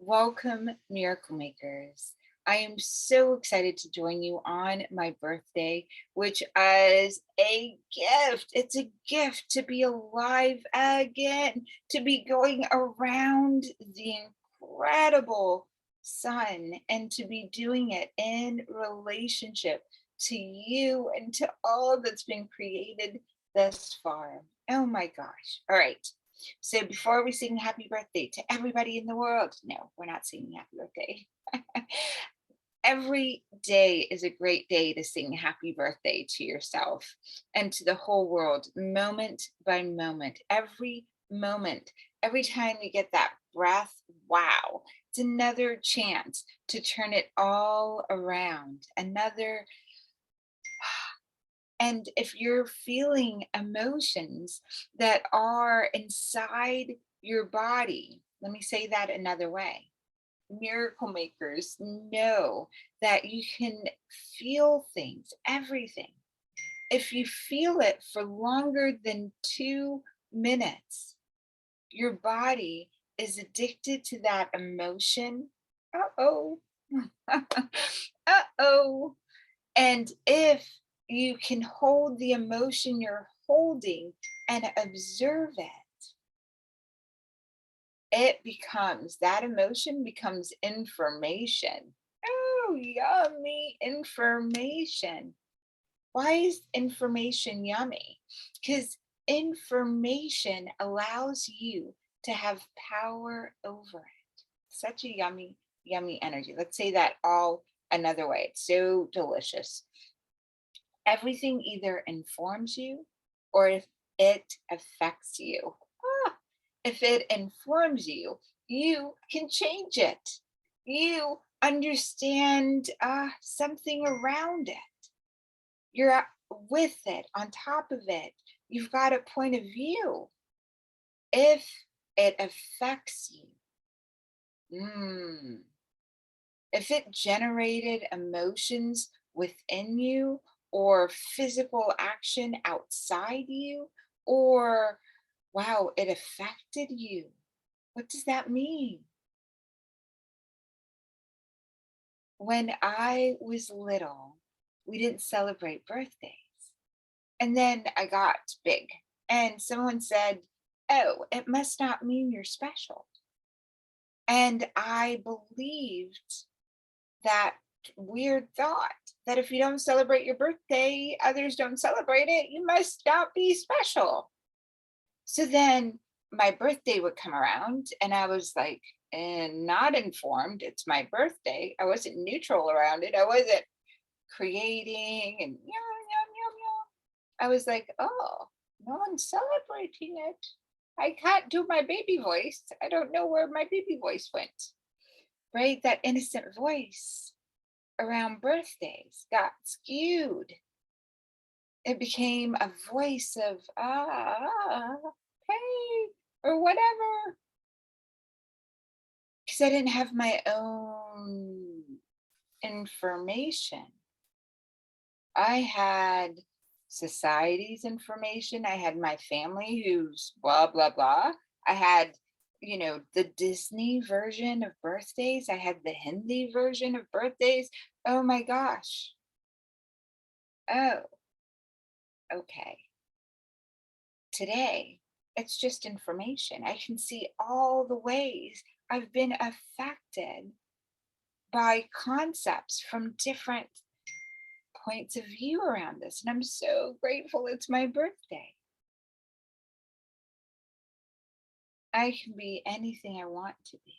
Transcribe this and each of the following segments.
Welcome, Miracle Makers. I am so excited to join you on my birthday, which is a gift. It's a gift to be alive again, to be going around the incredible sun, and to be doing it in relationship to you and to all that's been created thus far. Oh my gosh. All right. So before we sing happy birthday to everybody in the world, no, we're not singing happy birthday. Every day is a great day to sing happy birthday to yourself and to the whole world, moment by moment, every moment. Every time you get that breath, wow, it's another chance to turn it all around. And if you're feeling emotions that are inside your body, let me say that another way. Miracle makers know that you can feel things, everything. If you feel it for longer than 2 minutes, your body is addicted to that emotion. Uh oh. Uh oh. And if you can hold the emotion you're holding and observe that emotion becomes information. Oh, yummy information. Why is information yummy? Because information allows you to have power over it. Such a yummy, yummy energy. Let's say that all another way. It's so delicious. Everything either informs you or if it affects you. Ah, if it informs you, you can change it. You understand something around it. You're with it, on top of it. You've got a point of view. If it affects you, mm, if it generated emotions within you or physical action outside you, or wow, it affected you, what does that mean? When I was little, we didn't celebrate birthdays. And then I got big, and someone said, "Oh, it must not mean you're special." And I believed that weird thought that if you don't celebrate your birthday, others don't celebrate it, you must not be special. So then my birthday would come around and I was like, and not informed, it's my birthday. I wasn't neutral around it. I wasn't creating and yum, yum, yum, yum. I was like, oh, no one's celebrating it. I can't do my baby voice. I don't know where my baby voice went. Right? That innocent voice around birthdays got skewed. It became a voice of hey, or whatever. Because I didn't have my own information. I had society's information. I had my family who's blah, blah, blah. I had, the Disney version of birthdays. I had the Hindi version of birthdays. Oh my gosh. Oh, okay. Today, it's just information. I can see all the ways I've been affected by concepts from different points of view around this. And I'm so grateful it's my birthday. I can be anything I want to be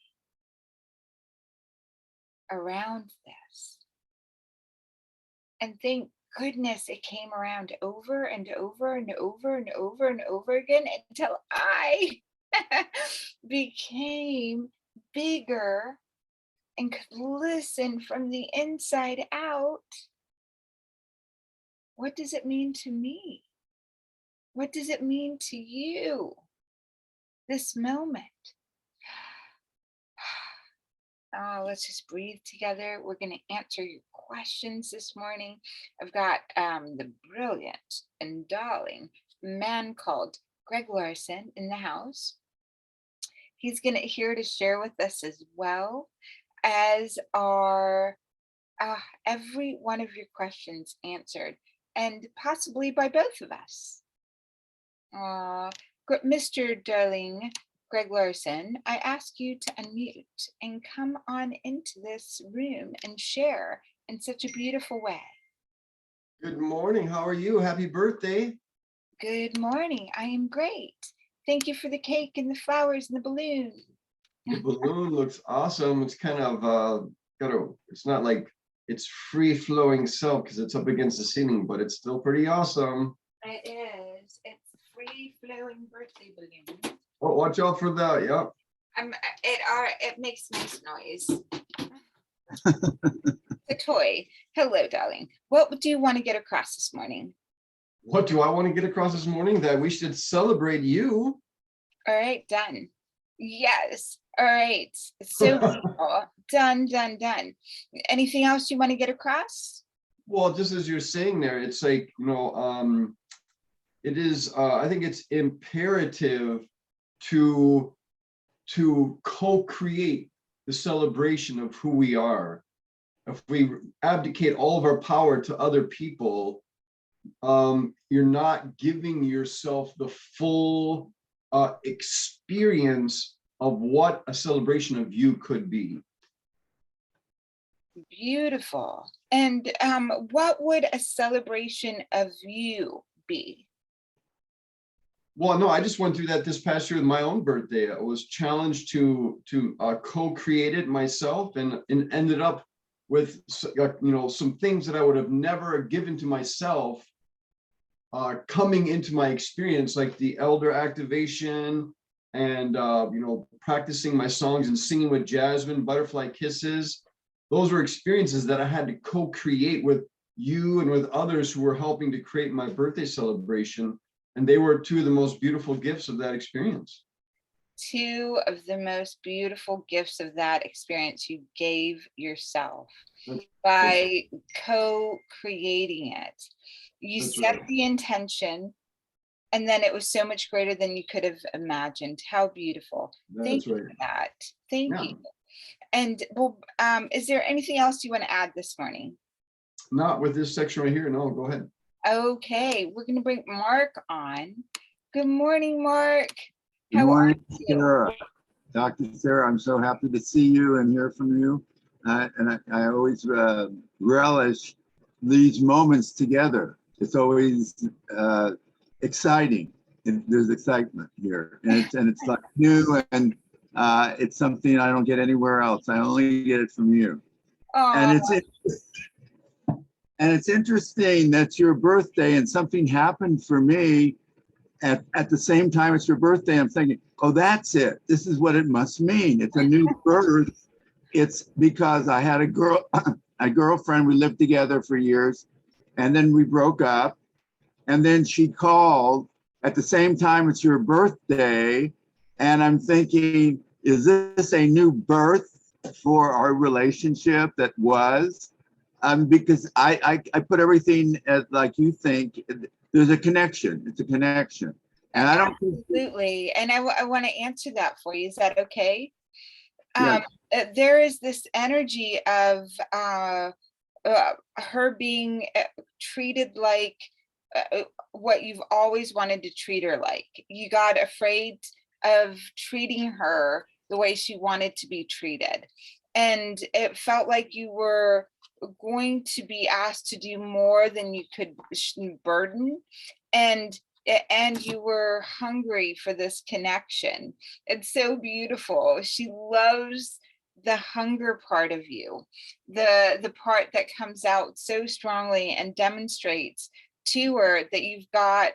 around this. And thank goodness it came around over and over and over and over and over again until I became bigger and could listen from the inside out. What does it mean to me? What does it mean to you? This moment. Oh, let's just breathe together. We're going to answer your questions this morning. I've got the brilliant and darling man called Greg Larsen in the house. He's here to share with us as well as our every one of your questions answered, and possibly by both of us. Mr. Darling, Greg Larsen, I ask you to unmute and come on into this room and share in such a beautiful way. Good morning. How are you? Happy birthday. Good morning. I am great. Thank you for the cake and the flowers and the balloon. The balloon looks awesome. It's kind of it's not like it's free flowing silk because it's up against the ceiling, but it's still pretty awesome. It is. It's a free flowing birthday balloon. Oh, watch out for that. Yep. It makes nice noise. A toy. Hello, darling. What do you want to get across this morning? What do I want to get across this morning? That we should celebrate you. All right, done. Yes. All right. So beautiful. Done. Anything else you want to get across? Well, just as you're saying there, it's like, it is, I think it's imperative to co-create the celebration of who we are. If we abdicate all of our power to other people, you're not giving yourself the full experience of what a celebration of you could be. Beautiful. And what would a celebration of you be? Well, no, I just went through that this past year with my own birthday. I was challenged to co-create it myself, and ended up with some things that I would have never given to myself coming into my experience, like the elder activation and practicing my songs and singing with Jasmine, Butterfly Kisses. Those were experiences that I had to co-create with you and with others who were helping to create my birthday celebration. And they were two of the most beautiful gifts of that experience. Two of the most beautiful gifts of that experience you gave yourself by co-creating it. You set the intention, and then it was so much greater than you could have imagined. How beautiful. Thank you for that. Thank you. And well, is there anything else you want to add this morning? Not with this section right here. No, go ahead. Okay, we're going to bring Mark on. Good morning, Mark. Good morning, Sarah. Dr. Sarah, I'm so happy to see you and hear from you. And I always relish these moments together. It's always exciting. There's excitement here, and it's like new, and it's something I don't get anywhere else. I only get it from you. And it's interesting that's your birthday, and something happened for me at the same time it's your birthday. I'm thinking, oh, that's it. This is what it must mean. It's a new birth. It's because I had a girlfriend. We lived together for years, and then we broke up, and then she called at the same time it's your birthday, and I'm thinking, is this a new birth for our relationship that was? Because I put everything as like you think. There's a connection. It's a connection. And I don't. Absolutely. And I want to answer that for you. Is that okay? Yeah. There is this energy of her being treated like what you've always wanted to treat her like. You got afraid of treating her the way she wanted to be treated. And it felt like you were going to be asked to do more than you could burden, and you were hungry for this connection. It's so beautiful. She loves the hunger part of you, the part that comes out so strongly and demonstrates to her that you've got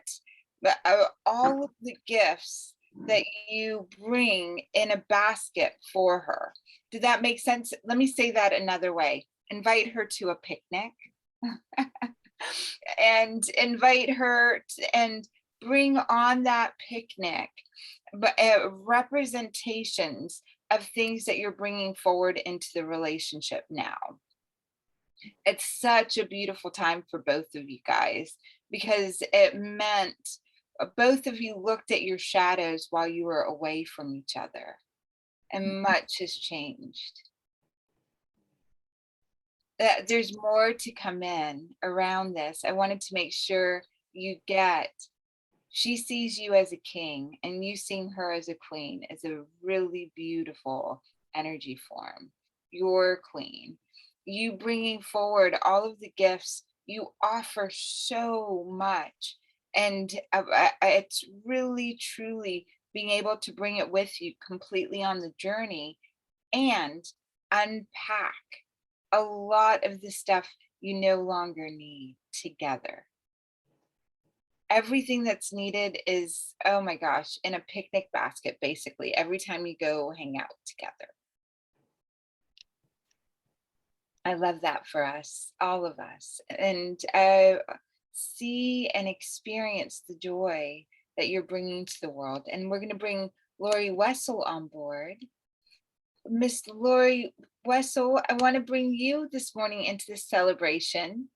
all of the gifts that you bring in a basket for her. Did that make sense? Let me say that another way. Invite her to a picnic and invite her and bring on that picnic but representations of things that you're bringing forward into the relationship now. It's such a beautiful time for both of you guys, because it meant both of you looked at your shadows while you were away from each other. and much has changed. There's more to come in around this. I wanted to make sure you get, she sees you as a king and you seeing her as a queen is a really beautiful energy form. You're queen. You bringing forward all of the gifts, you offer so much. And it's really, truly being able to bring it with you completely on the journey and unpack a lot of the stuff you no longer need together. Everything that's needed is, oh my gosh, in a picnic basket, basically, every time you go hang out together. I love that for us, all of us. And see and experience the joy that you're bringing to the world. And we're going to bring Lori Wessel on board. Miss Lori Wessel, I want to bring you this morning into this celebration.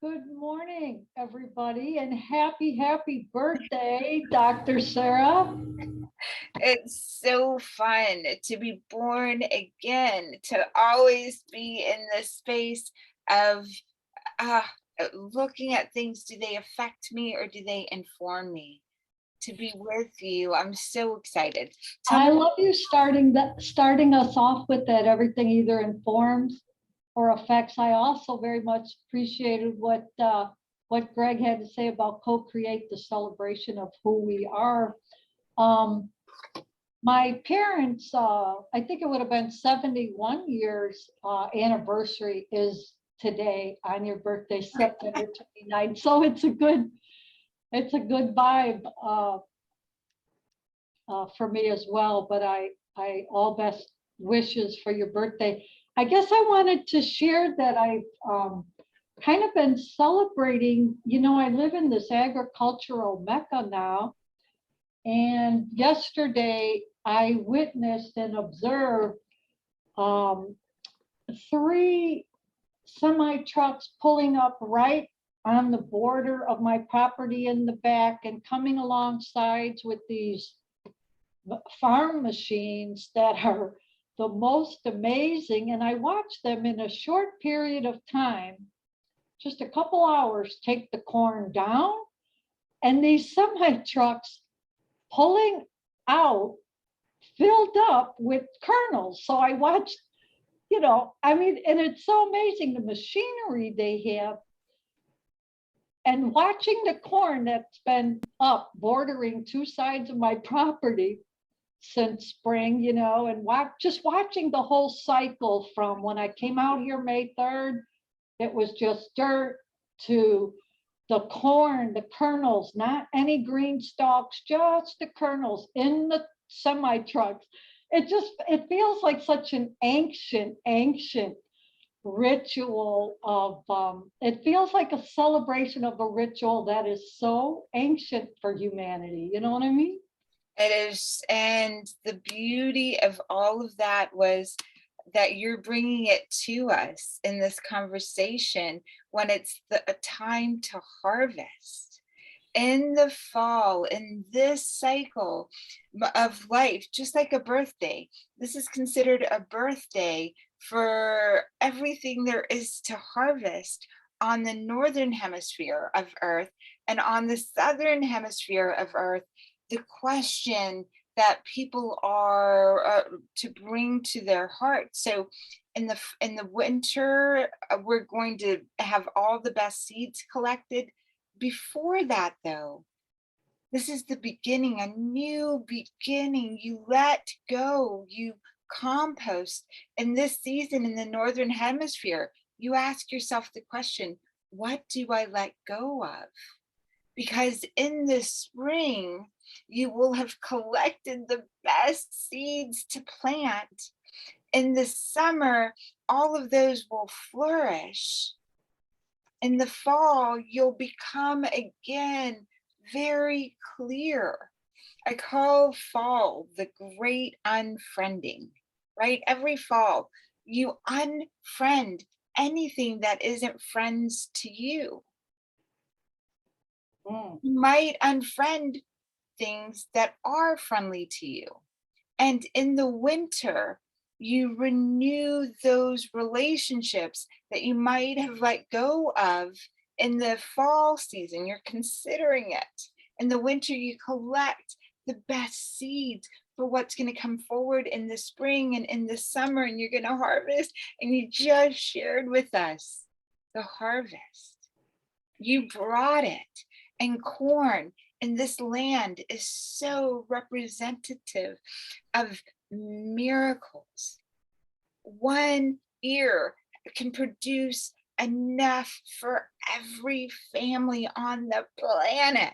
Good morning, everybody, and happy birthday, Dr. Sarah. It's so fun to be born again, to always be in this space of looking at things. Do they affect me or do they inform me? To be with you, I'm so excited. I love you starting us off with that. Everything either informs or affects. I also very much appreciated what Greg had to say about co-create the celebration of who we are. My parents, I think it would have been 71 years anniversary is today on your birthday, September 29th. So it's a good vibe for me as well. But I all best wishes for your birthday. I guess I wanted to share that I've kind of been celebrating, I live in this agricultural mecca now. And yesterday I witnessed and observed 3 semi trucks pulling up right on the border of my property in the back and coming alongside with these farm machines that are the most amazing. And I watched them in a short period of time, just a couple hours, take the corn down, and these semi trucks pulling out filled up with kernels. So I watched, and it's so amazing the machinery they have. And watching the corn that's been up bordering 2 sides of my property since spring, and just watching the whole cycle from when I came out here May 3rd, it was just dirt, to the corn, the kernels, not any green stalks, just the kernels in the semi trucks. It feels like such an ancient ritual of, it feels like a celebration of a ritual that is so ancient for humanity. You know what I mean? It is. And the beauty of all of that was that you're bringing it to us in this conversation when it's a time to harvest. In the fall, in this cycle of life, just like a birthday, this is considered a birthday for everything there is to harvest on the northern hemisphere of Earth. And on the southern hemisphere of Earth, the question that people are to bring to their heart. So in the winter, we're going to have all the best seeds collected. Before that, though, this is the beginning, a new beginning. You let go, you compost. In this season in the northern hemisphere, you ask yourself the question, what do I let go of? Because in the spring, you will have collected the best seeds to plant. In the summer, all of those will flourish. In the fall, you'll become again very clear. I call fall the great unfriending, right? Every fall, you unfriend anything that isn't friends to you. You might unfriend things that are friendly to you. And in the winter, you renew those relationships that you might have let go of in the fall season. You're considering it. In the winter, you collect the best seeds for what's going to come forward in the spring and in the summer, and you're going to harvest. And you just shared with us the harvest. You brought it. And corn in this land is so representative of miracles. One ear can produce enough for every family on the planet.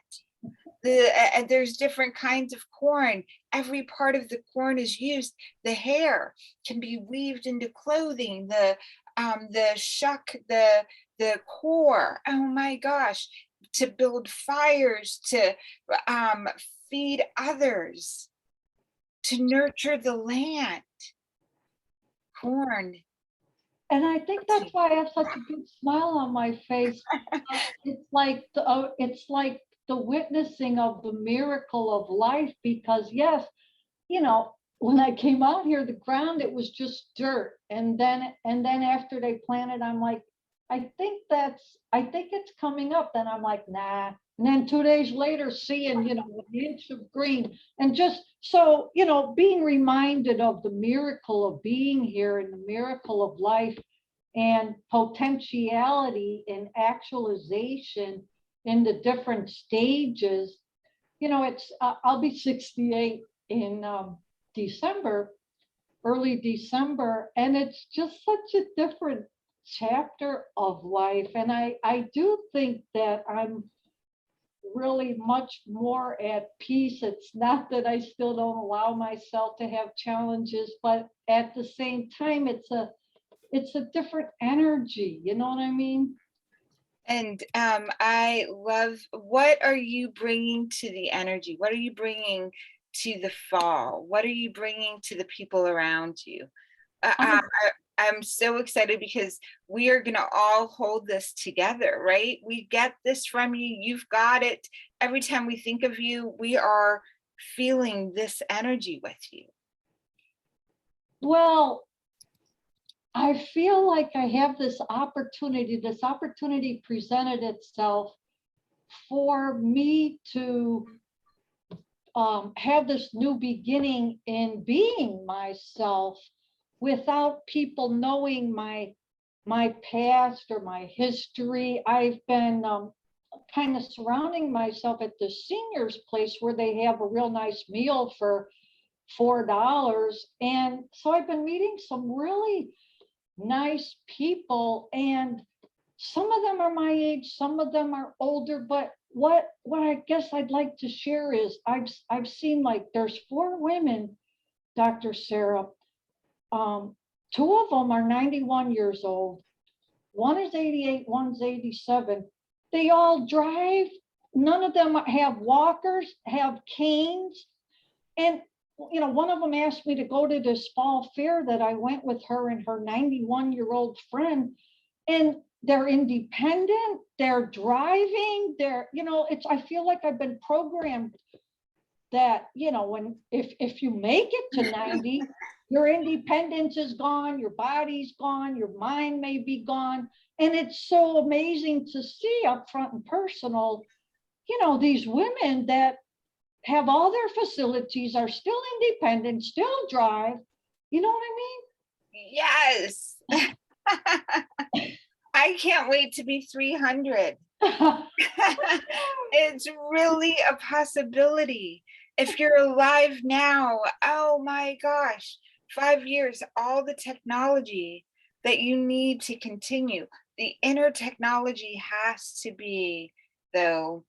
There's different kinds of corn. Every part of the corn is used. The hair can be weaved into clothing. The shuck, the core. Oh my gosh! To build fires, to feed others, to nurture the land. Corn. And I think that's why I have such a big smile on my face. It's like the witnessing of the miracle of life, because yes, when I came out here, the ground, it was just dirt. And then after they planted, I'm like, I think it's coming up. Then I'm like, nah. And then 2 days later, seeing, an inch of green. And just so, being reminded of the miracle of being here and the miracle of life and potentiality and actualization in the different stages. I'll be 68 in December, early December, and it's just such a different chapter of life. And I do think that I'm really much more at peace. It's not that I still don't allow myself to have challenges, but at the same time, it's a different energy. You know what I mean? And I love, what are you bringing to the energy? What are you bringing to the fall? What are you bringing to the people around you? I'm so excited because we are going to all hold this together, right? We get this from you. You've got it. Every time we think of you, we are feeling this energy with you. Well, I feel like I have this opportunity. This opportunity presented itself for me to have this new beginning in being myself without people knowing my past or my history. I've been kind of surrounding myself at the seniors place where they have a real nice meal for $4. And so I've been meeting some really nice people, and some of them are my age, some of them are older, but what I guess I'd like to share is I've seen, like, there's 4 women, Dr. Sarah. 2 of them are 91 years old. One is 88, one's 87. They all drive. None of them have walkers, have canes. And one of them asked me to go to this fall fair that I went with her and her 91-year-old friend. And they're independent, they're driving, I feel like I've been programmed that, if you make it to 90, your independence is gone, your body's gone, your mind may be gone. And it's so amazing to see up front and personal, these women that have all their facilities, are still independent, still drive. You know what I mean? Yes. I can't wait to be 300. It's really a possibility. If you're alive now, oh my gosh, 5 years, all the technology that you need to continue. The inner technology has to be, though,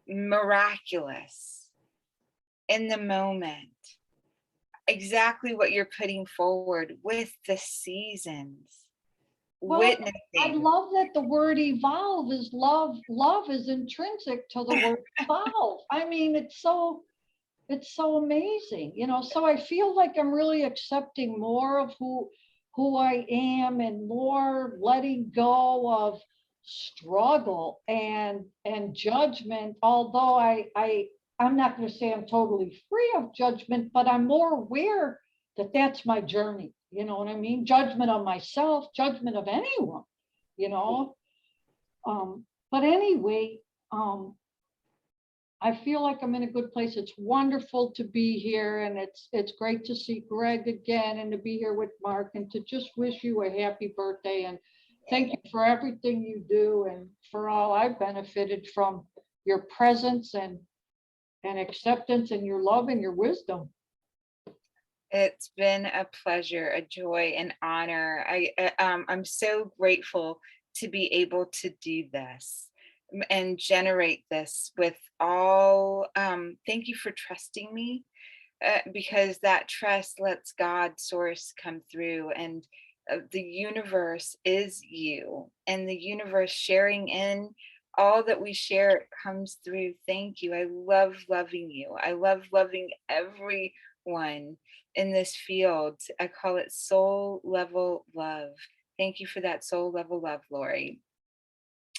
miraculous in the moment. Exactly what you're putting forward with the seasons. Well, witnessing. I love that the word evolve is love. Love is intrinsic to the word evolve. I mean, it's so amazing, so I feel like I'm really accepting more of who I am, and more letting go of struggle and judgment. Although I I'm not going to say I'm totally free of judgment, but I'm more aware that that's my journey. You know what I mean? Judgment of myself, judgment of anyone, you know? But anyway, I feel like I'm in a good place. It's wonderful to be here, and it's great to see Greg again and to be here with Mark and to just wish you a happy birthday and thank you for everything you do and for all I've benefited from your presence and acceptance and your love and your wisdom. It's been a pleasure, a joy, an honor. I'm so grateful to be able to do this and generate this with all. Thank you for trusting me, because that trust lets God's source come through, and the universe is you, and the universe sharing in all that we share, it comes through. Thank you. I love loving you. I love loving everyone in this field. I call it soul level love. Thank you for that soul level love, Lori,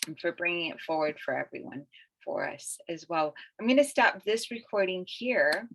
and for bringing it forward for everyone, for us as well. I'm going to stop this recording here.